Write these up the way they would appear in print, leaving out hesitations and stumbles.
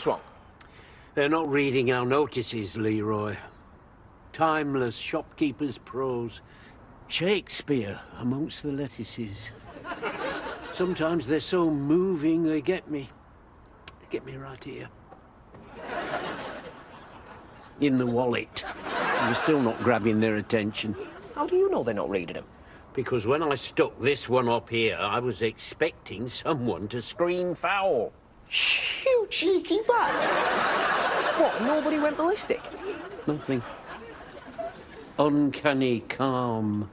What's wrong? They're not reading our notices, Leroy. Timeless shopkeeper's prose. Shakespeare amongst the lettuces. Sometimes they're so moving, they get me. They get me right here. In the wallet. We're still not grabbing their attention. How do you know they're not reading them? Because when I stuck this one up here, I was expecting someone to scream foul. You cheeky bat! What, nobody went ballistic? Nothing. Uncanny calm.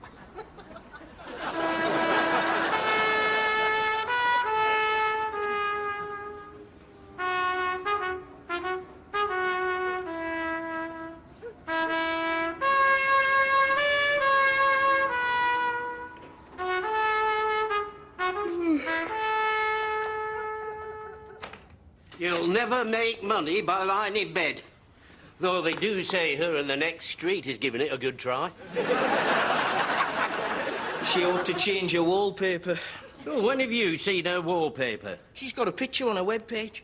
You'll never make money by lying in bed. Though they do say her in the next street is giving it a good try. She ought to change her wallpaper. Oh, when have you seen her wallpaper? She's got a picture on her webpage.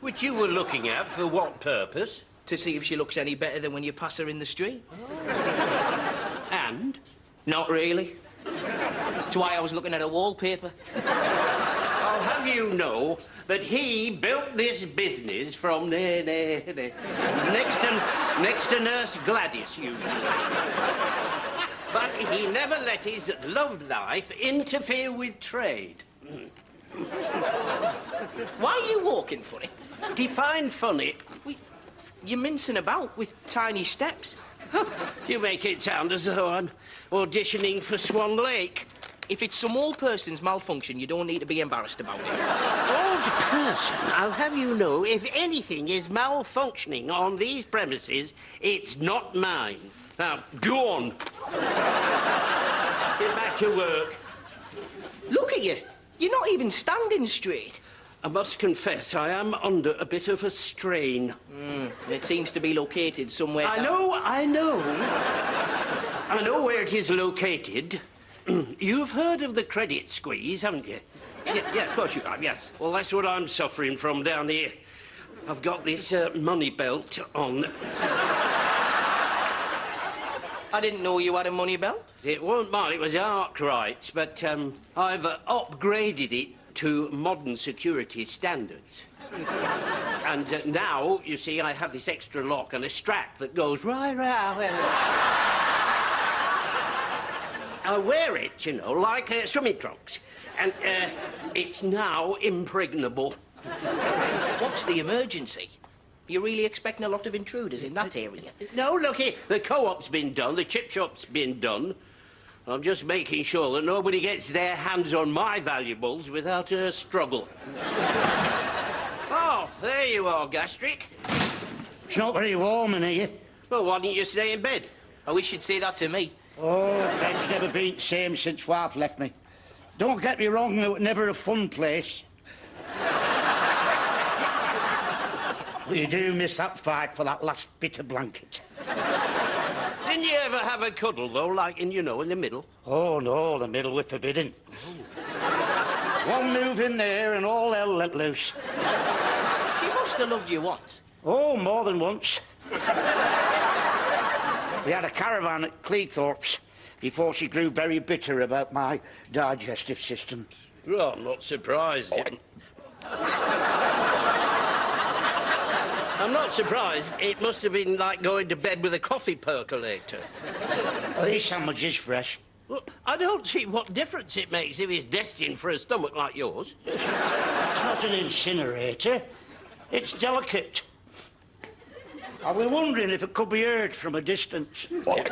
Which you were looking at for what purpose? To see if she looks any better than when you pass her in the street. Oh. And? Not really. That's why I was looking at her wallpaper. I'll have you know that he built this business from next to Nurse Gladys, usually. But he never let his love life interfere with trade. Why are you walking funny? Define funny. You're mincing about with tiny steps. You make it sound as though I'm auditioning for Swan Lake. If it's some old person's malfunction, you don't need to be embarrassed about it. Old person? I'll have you know, if anything is malfunctioning on these premises, it's not mine. Now, go on. Get back to work. Look at you. You're not even standing straight. I must confess, I am under a bit of a strain. It seems to be located somewhere... I know. I know where it is located. You've heard of the credit squeeze, haven't you? Yeah, of course you have, yes. Well, that's what I'm suffering from down here. I've got this money belt on. I didn't know you had a money belt. It wasn't mine, it was Arkwright's, but I've upgraded it to modern security standards. And now, you see, I have this extra lock and a strap that goes right round. I wear it, you know, like swimming trunks. And it's now impregnable. What's the emergency? Are you really expecting a lot of intruders in that area? No, look here. The co-op's been done, the chip shop's been done. I'm just making sure that nobody gets their hands on my valuables without a struggle. Oh, there you are, Gastric. It's not very warm in here. Well, why didn't you stay in bed? I wish you'd say that to me. Oh, bed's never been the same since wife left me. Don't get me wrong, it was never a fun place. You do miss that fight for that last bit of blanket. Didn't you ever have a cuddle, though, like in, you know, in the middle? Oh, no, the middle was forbidden. One move in there and all hell let loose. She must have loved you once. Oh, more than once. We had a caravan at Cleethorpes before she grew very bitter about my digestive system. Well, I'm not surprised. I'm not surprised. It must have been like going to bed with a coffee percolator. Well, these sandwiches fresh. Well, I don't see what difference it makes if it's destined for a stomach like yours. It's not an incinerator. It's delicate. I was wondering if it could be heard from a distance. Oh,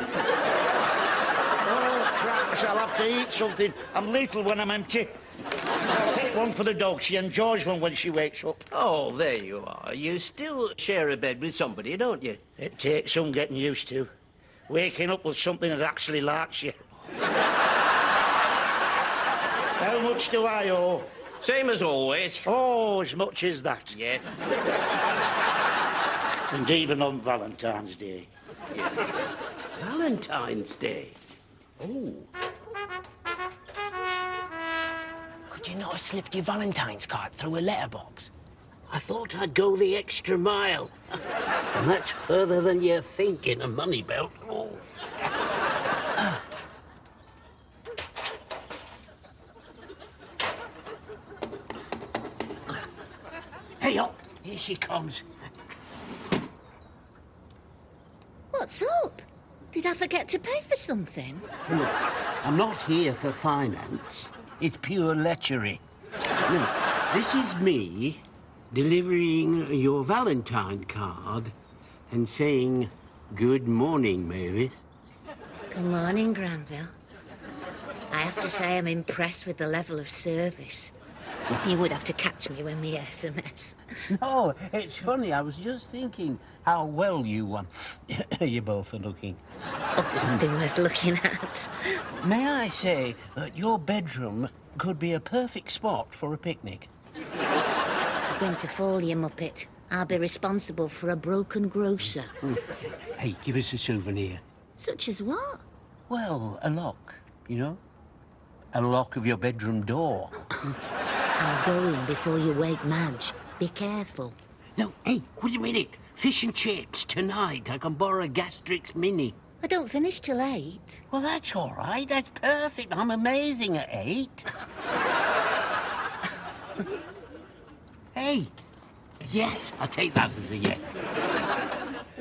craps, I'll have to eat something. I'm lethal when I'm empty. I'll take one for the dog. She enjoys one when she wakes up. Oh, there you are. You still share a bed with somebody, don't you? It takes some getting used to. Waking up with something that actually likes you. How much do I owe? Same as always. Oh, as much as that. Yes. And even on Valentine's Day. Yes. Valentine's Day? Oh. Could you not have slipped your Valentine's card through a letterbox? I thought I'd go the extra mile. And that's further than you think in a money belt. Oh. Hey, up! Here she comes. What's up? Did I forget to pay for something? Look, I'm not here for finance. It's pure lechery. Look, this is me delivering your Valentine card and saying, "Good morning, Mavis." Good morning, Granville. I have to say I'm impressed with the level of service. You would have to catch me when we SMS. No, it's funny. I was just thinking how well you you both are looking. Up something worth looking at. May I say that your bedroom could be a perfect spot for a picnic? You're going to fall, you muppet. I'll be responsible for a broken grocer. Hey, give us a souvenir. Such as what? Well, a lock, you know? A lock of your bedroom door. I'll go in before you wake Madge. Be careful. No, hey, wait a minute. Fish and chips tonight. I can borrow Gastrix Mini. I don't finish till 8. Well, that's all right. That's perfect. I'm amazing at 8. Hey. Yes, I'll take that as a yes.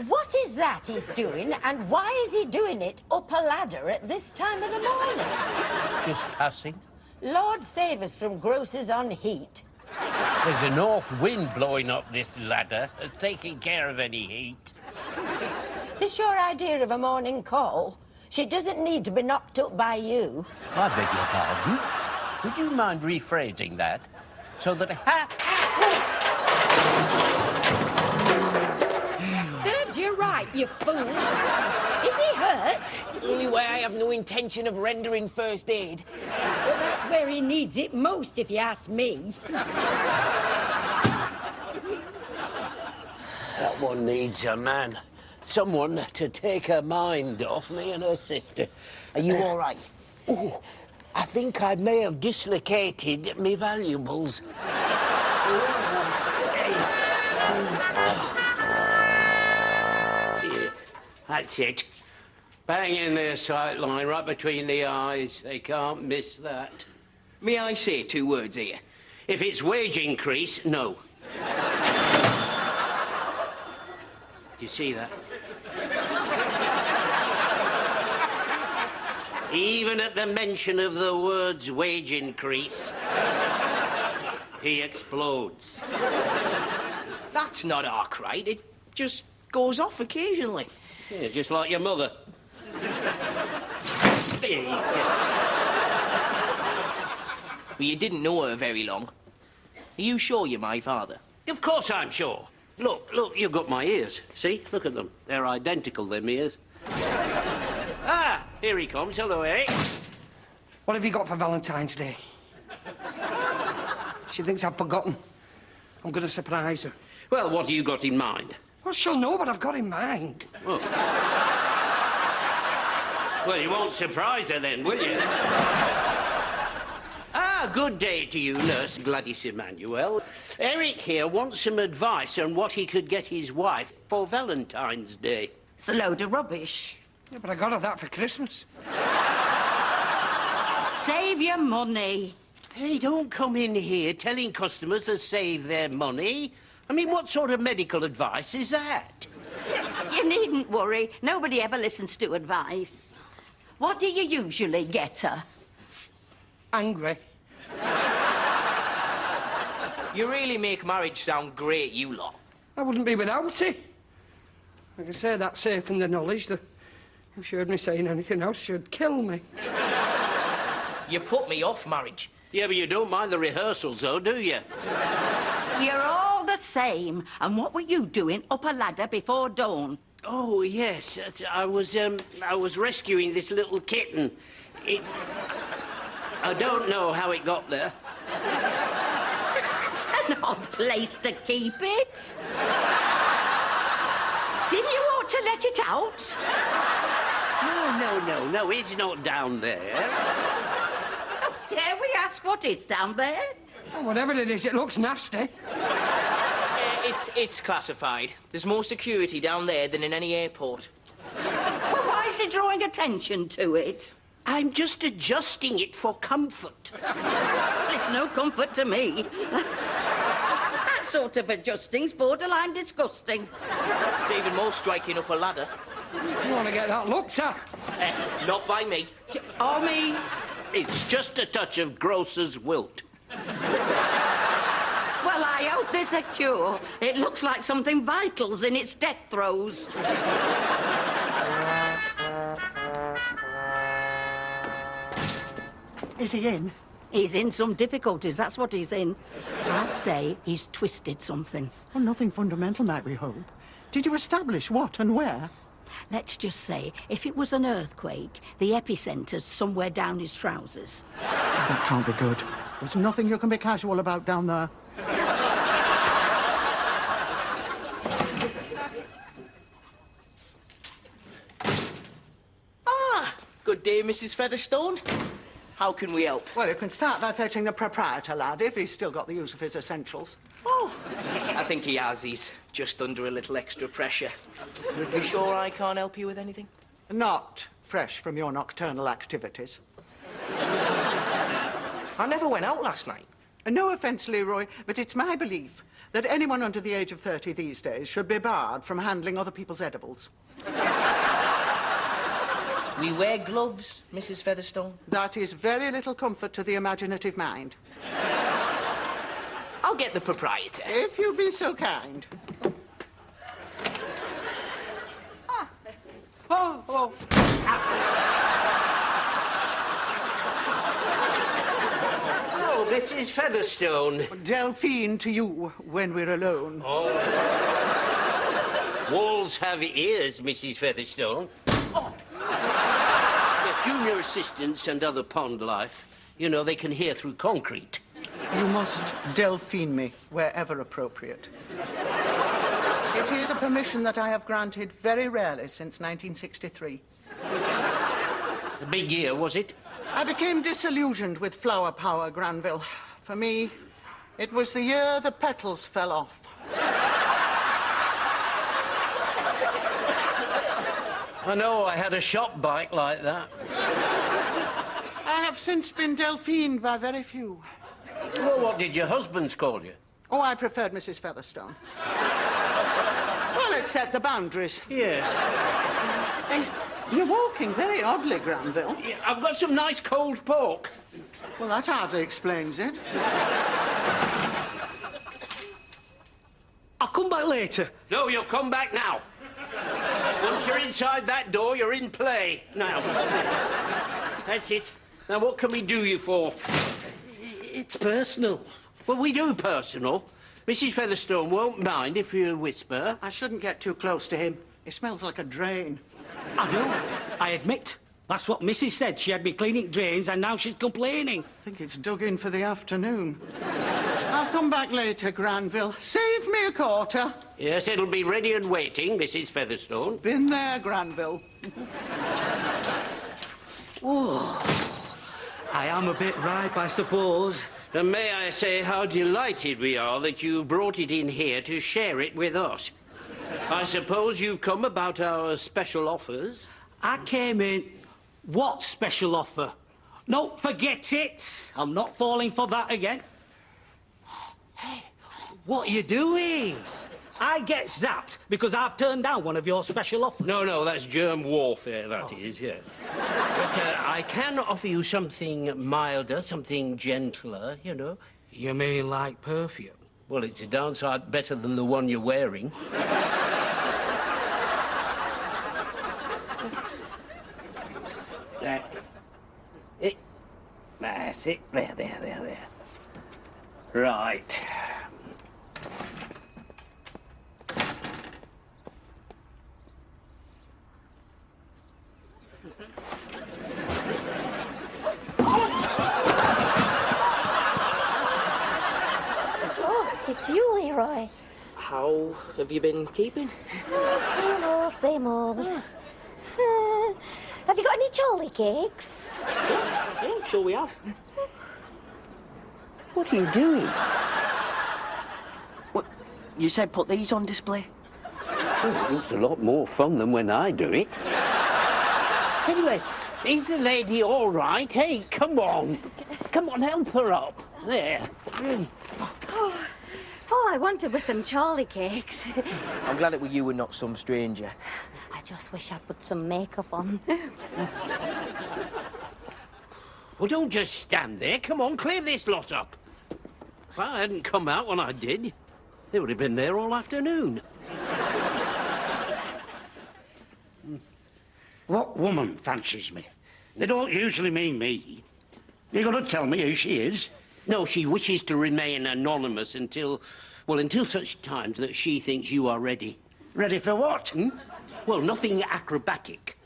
What is that he's doing, and why is he doing it up a ladder at this time of the morning? Just passing. Lord save us from grocers on heat. There's a north wind blowing up this ladder. It's taking care of any heat. Is this your idea of a morning call? She doesn't need to be knocked up by you. I beg your pardon. Would you mind rephrasing that? So that... Served you right, you fool. Is he hurt? Only way I have no intention of rendering first aid. Well, that's where he needs it most, if you ask me. That one needs a man. Someone to take her mind off me and her sister. Are you all right? Oh, I think I may have dislocated me valuables. That's it. Bang in their sight line, right between the eyes. They can't miss that. May I say 2 words here? If it's wage increase, no. You see that? Even at the mention of the words wage increase, he explodes. That's not arkwright. It just goes off occasionally. Yeah, just like your mother. Well, you didn't know her very long. Are you sure you're my father? Of course I'm sure. Look, you've got my ears. See? Look at them. They're identical, them ears. Ah, here he comes. Hello, Eric. What have you got for Valentine's Day? She thinks I've forgotten. I'm going to surprise her. Well, what have you got in mind? Well, she'll know what I've got in mind. Oh. Well, you won't surprise her then, will you? Ah, good day to you, Nurse Gladys Emmanuel. Eric here wants some advice on what he could get his wife for Valentine's Day. It's a load of rubbish. Yeah, but I got her that for Christmas. Save your money. Hey, don't come in here telling customers to save their money. I mean, what sort of medical advice is that? You needn't worry. Nobody ever listens to advice. What do you usually get her? Angry. You really make marriage sound great, you lot. I wouldn't be without it. I can say that safe in the knowledge that if she heard me saying anything else, she'd kill me. You put me off marriage. Yeah, but you don't mind the rehearsals, though, do you? You're all the same. And what were you doing up a ladder before dawn? Oh, yes. I was rescuing this little kitten. I don't know how it got there. It's an odd place to keep it. Didn't you ought to let it out? No, it's not down there. Dare we ask what is down there? Oh, whatever it is, it looks nasty. It's classified. There's more security down there than in any airport. Well, why is he drawing attention to it? I'm just adjusting it for comfort. Well, it's no comfort to me. That sort of adjusting's borderline disgusting. It's even more striking up a ladder. You want to get that looked at? Not by me. Or me. It's just a touch of grocer's wilt. Well, I hope there's a cure. It looks like something vital's in its death throes. Is he in? He's in some difficulties, that's what he's in. I'd say he's twisted something. Well, nothing fundamental, might we hope. Did you establish what and where? Let's just say, if it was an earthquake, the epicenter's somewhere down his trousers. That can't be good. There's nothing you can be casual about down there. Good day, Mrs. Featherstone. How can we help? Well, you can start by fetching the proprietor, lad, if he's still got the use of his essentials. Oh, I think he has. He's just under a little extra pressure. You sure I can't help you with anything? Not fresh from your nocturnal activities. I never went out last night. No offence, Leroy, but it's my belief that anyone under the age of 30 these days should be barred from handling other people's edibles. We wear gloves, Mrs. Featherstone. That is very little comfort to the imaginative mind. I'll get the proprietor. If you'd be so kind. Oh. Oh, Mrs. Featherstone. Delphine to you when we're alone. Oh. Walls have ears, Mrs. Featherstone. Oh. Yes, junior assistants and other pond life, you know, they can hear through concrete. You must Delphine me wherever appropriate. It is a permission that I have granted very rarely since 1963. A big year, was it? I became disillusioned with flower power, Granville. For me, it was the year the petals fell off. I know, I had a shop bike like that. I have since been Delphined by very few. Well, what did your husbands call you? Oh, I preferred Mrs. Featherstone. Well, it set the boundaries. Yes. Hey, you're walking very oddly, Granville. Yeah, I've got some nice cold pork. Well, that hardly explains it. I'll come back later. No, you'll come back now. Once you're inside that door, you're in play. Now. That's it. Now, what can we do you for? It's personal. Well, we do personal. Mrs. Featherstone won't mind if you whisper. I shouldn't get too close to him. He smells like a drain. I know. I admit. That's what Mrs. said. She had me cleaning drains and now she's complaining. I think it's dug in for the afternoon. I'll come back later, Granville. Save me a quarter. Yes, it'll be ready and waiting, Mrs. Featherstone. Been there, Granville. I am a bit ripe, I suppose. And may I say how delighted we are that you brought it in here to share it with us. I suppose you've come about our special offers? I came in... What special offer? No, forget it. I'm not falling for that again. Hey, what are you doing? I get zapped because I've turned down one of your special offers. No, that's germ warfare, that is, yeah. But I can offer you something milder, something gentler, you know. You mean like perfume? Well, it's a darn sight better than the one you're wearing. That's it. There. Right. Oh, it's you, Leroy. How have you been keeping? Oh, same old. Have you got any jolly cakes? Yeah, I'm sure we have. What are you doing? You said put these on display? Oh, it looks a lot more fun than when I do it. Anyway, is the lady all right? Hey, come on. Come on, help her up. There. All I wanted was some Charlie cakes. I'm glad it were you and not some stranger. I just wish I'd put some makeup on. Well, don't just stand there. Come on, clear this lot up. If I hadn't come out when I did, they would have been there all afternoon. What woman fancies me? They don't usually mean me. You're going to tell me who she is? No, she wishes to remain anonymous until such times that she thinks you are ready. Ready for what? Hmm? Well, nothing acrobatic.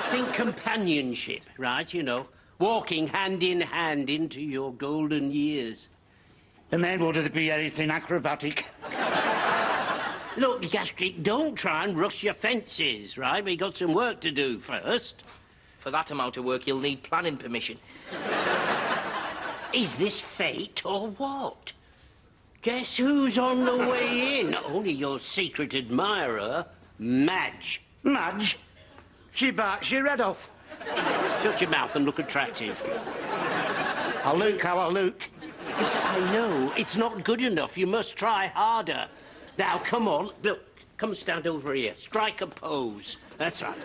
Think companionship, right? You know, walking hand in hand into your golden years. And then would it be anything acrobatic? Look, Gastric, don't try and rush your fences, right? We got some work to do first. For that amount of work, you'll need planning permission. Is this fate or what? Guess who's on the way in? Only your secret admirer, Madge. Madge? She barks your head off. Shut your mouth and look attractive. I look how I look. Yes, I know. It's not good enough. You must try harder. Now, come on. Look, come and stand over here. Strike a pose. That's right.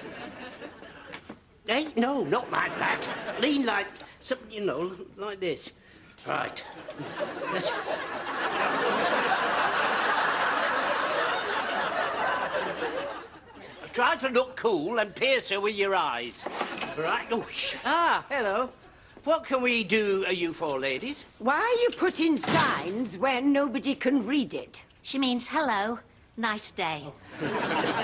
Hey, no, not like that. Lean like, something, you know, like this. Right. That's... Try to look cool and pierce her with your eyes. Right? Oh, hello. What can we do you for, ladies? Why are you putting signs where nobody can read it? She means hello, nice day.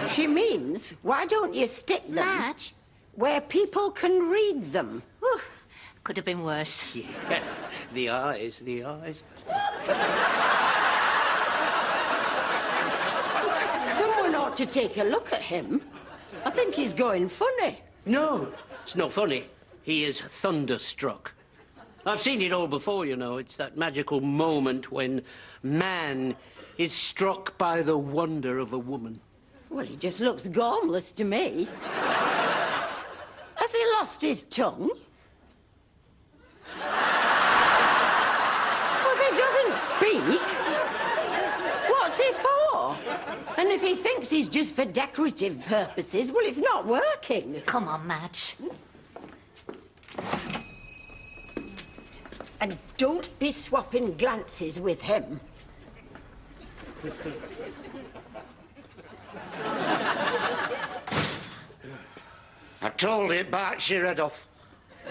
She means, why don't you stick them Madge? where people can read them? Whew, could have been worse. Yeah, the eyes, the eyes. Someone ought to take a look at him. I think he's going funny. No, it's not funny. He is thunderstruck. I've seen it all before, you know. It's that magical moment when man is struck by the wonder of a woman. Well, he just looks gormless to me. Has he lost his tongue? Well, if he doesn't speak, what's he for? And if he thinks he's just for decorative purposes, well, it's not working. Come on, Madge. And don't be swapping glances with him. I told you, it barks your head off.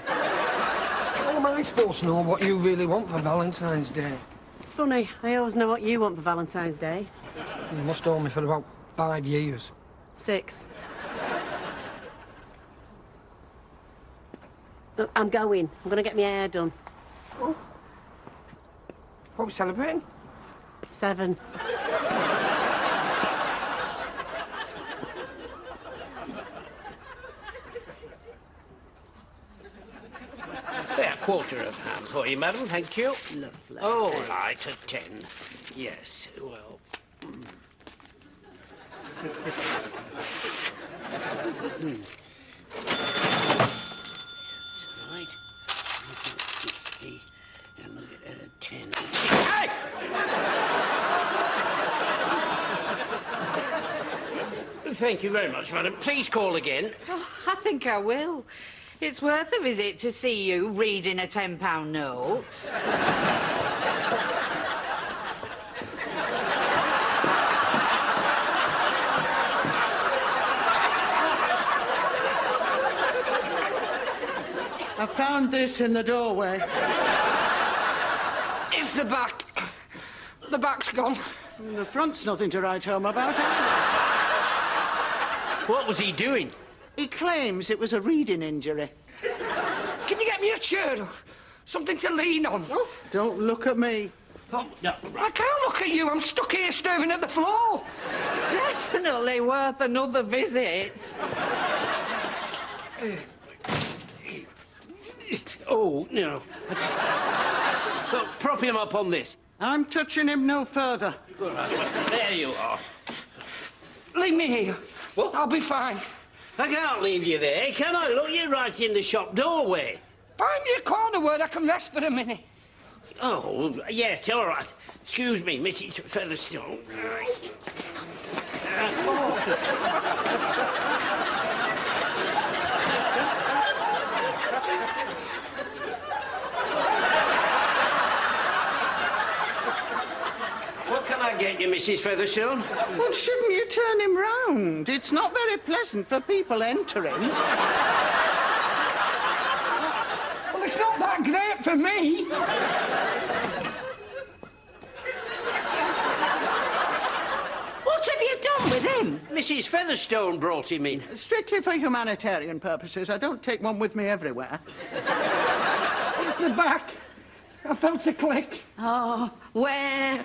How am I supposed to know what you really want for Valentine's Day? It's funny, I always know what you want for Valentine's Day. You must owe me for about 5 years. 6. Look, I'm going. I'm going to get my hair done. Oh. What are we celebrating? 7. There, quarter of ham for you, madam, thank you. Lovely. All right, at 10. Yes, well... Right. 60 and 10. Hey! Thank you very much, madam. Please call again. Oh, I think I will. It's worth a visit to see you reading a £10 note. I found this in the doorway. It's the back. The back's gone. The front's nothing to write home about either. What was he doing? He claims it was a reading injury. Can you get me a chair? Something to lean on? Oh, Don't look at me. Oh, no, I can't look at you. I'm stuck here staring at the floor. Definitely worth another visit. Oh, no. Well, prop him up on this. I'm touching him no further. There you are. Leave me here. What? I'll be fine. I can't leave you there, can I? Look, you're right in the shop doorway. Find me a corner where I can rest for a minute. Oh, yes, all right. Excuse me, Mrs. Featherstone. What can I get you, Mrs. Featherstone? Well, shouldn't you turn him round? It's not very pleasant for people entering. Well, it's not that great for me. What have you done with him? Mrs. Featherstone brought him in. Strictly for humanitarian purposes. I don't take one with me everywhere. It's the back. I felt a click. Oh, where?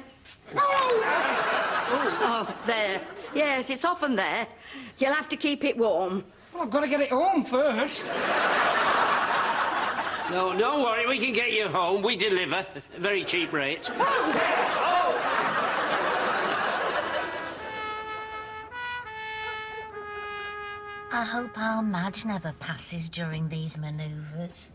Oh, there. Yes, it's often there. You'll have to keep it warm. Well, I've got to get it home first. No, don't worry, we can get you home. We deliver. Very cheap rates. I hope our Madge never passes during these manoeuvres.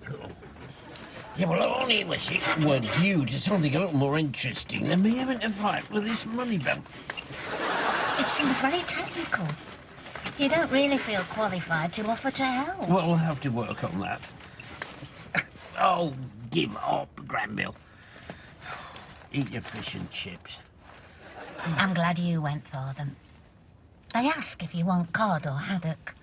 Yeah, well, I only wish it were due to something a little more interesting than me having to fight with this money belt. It seems very technical. You don't really feel qualified to offer to help. Well, we'll have to work on that. Oh, give up, Granville. Eat your fish and chips. I'm glad you went for them. They ask if you want cod or haddock.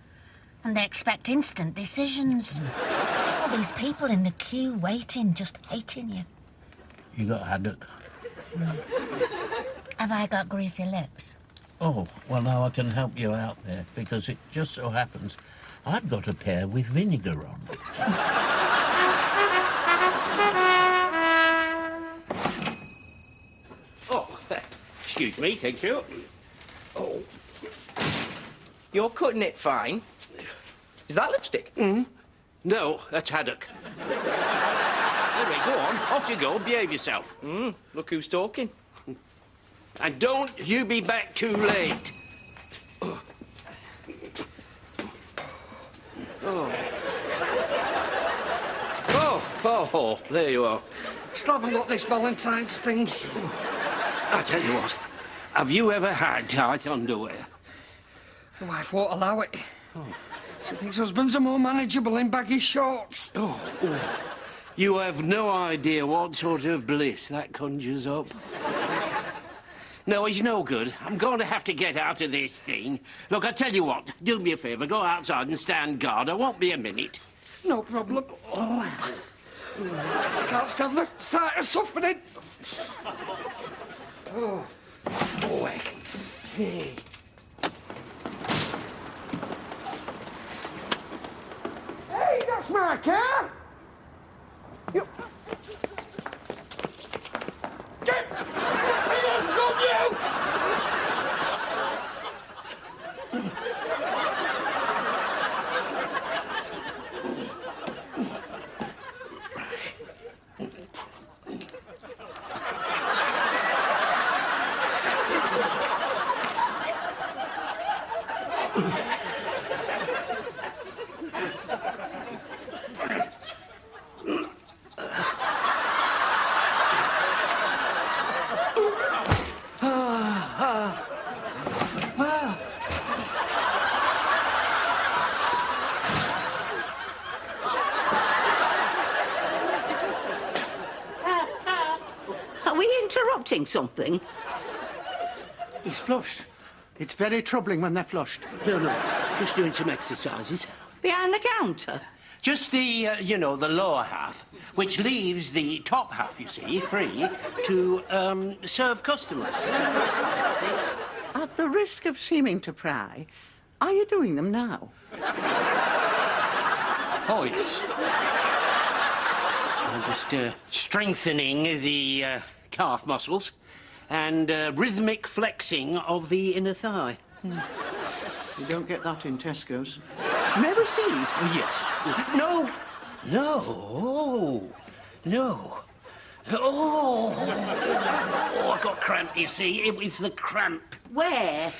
And they expect instant decisions. There's all these people in the queue waiting, just hating you. You got haddock? Have I got greasy lips? Oh, well, now I can help you out there, because it just so happens I've got a pair with vinegar on. Oh, excuse me, thank you. Oh. You're cutting it fine. Is that lipstick? No, that's haddock. Anyway, go on, off you go, behave yourself. Look who's talking. And don't you be back too late. Oh, there you are. Still haven't got this Valentine's thing. I tell you what, have you ever had tight underwear? The wife won't allow it. She thinks husbands are more manageable in baggy shorts. You have no idea what sort of bliss that conjures up. No, he's no good. I'm going to have to get out of this thing. Look, I tell you what, do me a favour, go outside and stand guard. I won't be a minute. No problem. I can't stand the sight of suffering. Hey, that's my car! You... Get me hands on you! Are we interrupting something? He's flushed. It's very troubling when they're flushed. No, just doing some exercises. Behind the counter? Just the, the lower half, which leaves the top half, you see, free to, serve customers. At the risk of seeming to pry, are you doing them now? Oh, yes. I'm just, strengthening the, calf muscles and, rhythmic flexing of the inner thigh. You don't get that in Tesco's. May we see? Oh, yes. No. Oh, I got cramp, you see. It was the cramp. Where?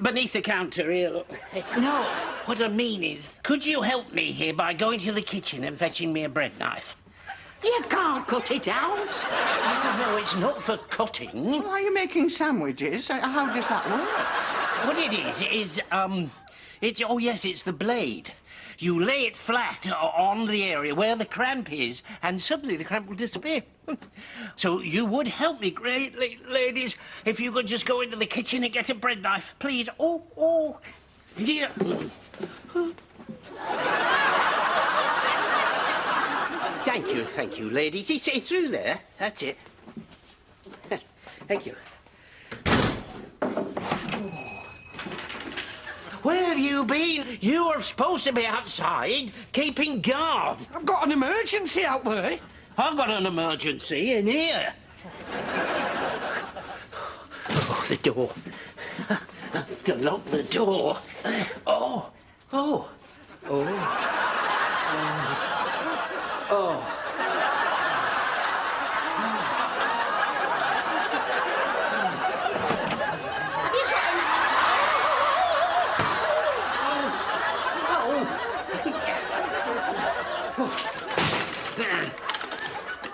Beneath the counter here. Look. No, what I mean is, could you help me here by going to the kitchen and fetching me a bread knife? You can't cut it out. No, it's not for cutting. Why are you making sandwiches? How does that work? What it is, oh yes, it's the blade. You lay it flat on the area where the cramp is, and suddenly the cramp will disappear. So you would help me greatly, ladies, if you could just go into the kitchen and get a bread knife, please. Oh, dear. Thank you, ladies. It's through there. That's it. Thank you. Where have you been? You are supposed to be outside, keeping guard. I've got an emergency out there. I've got an emergency in here. Oh, the door. To lock the door. Oh.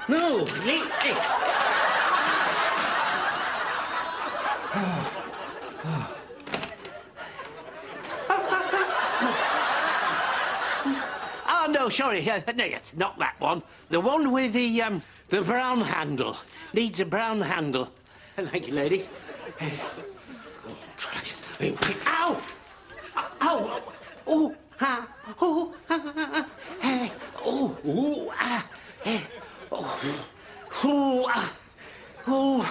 No, leave it. Oh, no, sorry. No, yes, not that one. The one with the brown handle. Needs a brown handle. Thank you, ladies. Ow! Ow! Oh! Ha! Oh! Ha! Hey! Oh! Oh! Ah! Hey! Oh! Oh! Ah! Oh!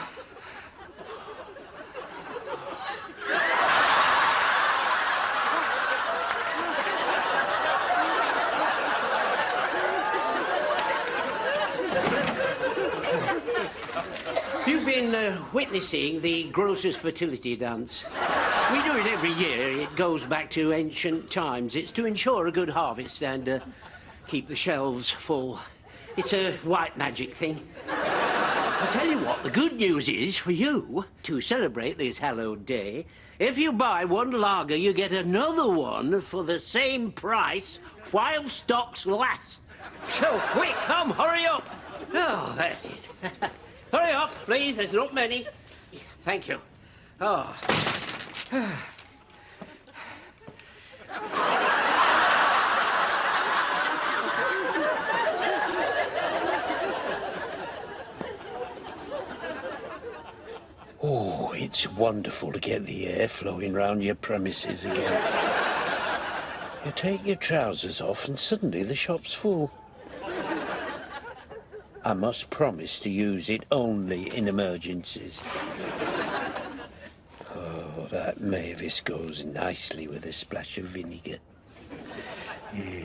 You've been witnessing the grocer's fertility dance. We do it every year. It goes back to ancient times. It's to ensure a good harvest and keep the shelves full. It's a white magic thing. I'll tell you what, the good news is for you, to celebrate this hallowed day, if you buy one lager, you get another one for the same price while stocks last. So quick, come, hurry up. Oh, that's it. Hurry up, please. There's not many. Thank you. Oh. Oh, it's wonderful to get the air flowing round your premises again. You take your trousers off and suddenly the shop's full. I must promise to use it only in emergencies. Oh, that Mavis goes nicely with a splash of vinegar. Yeah.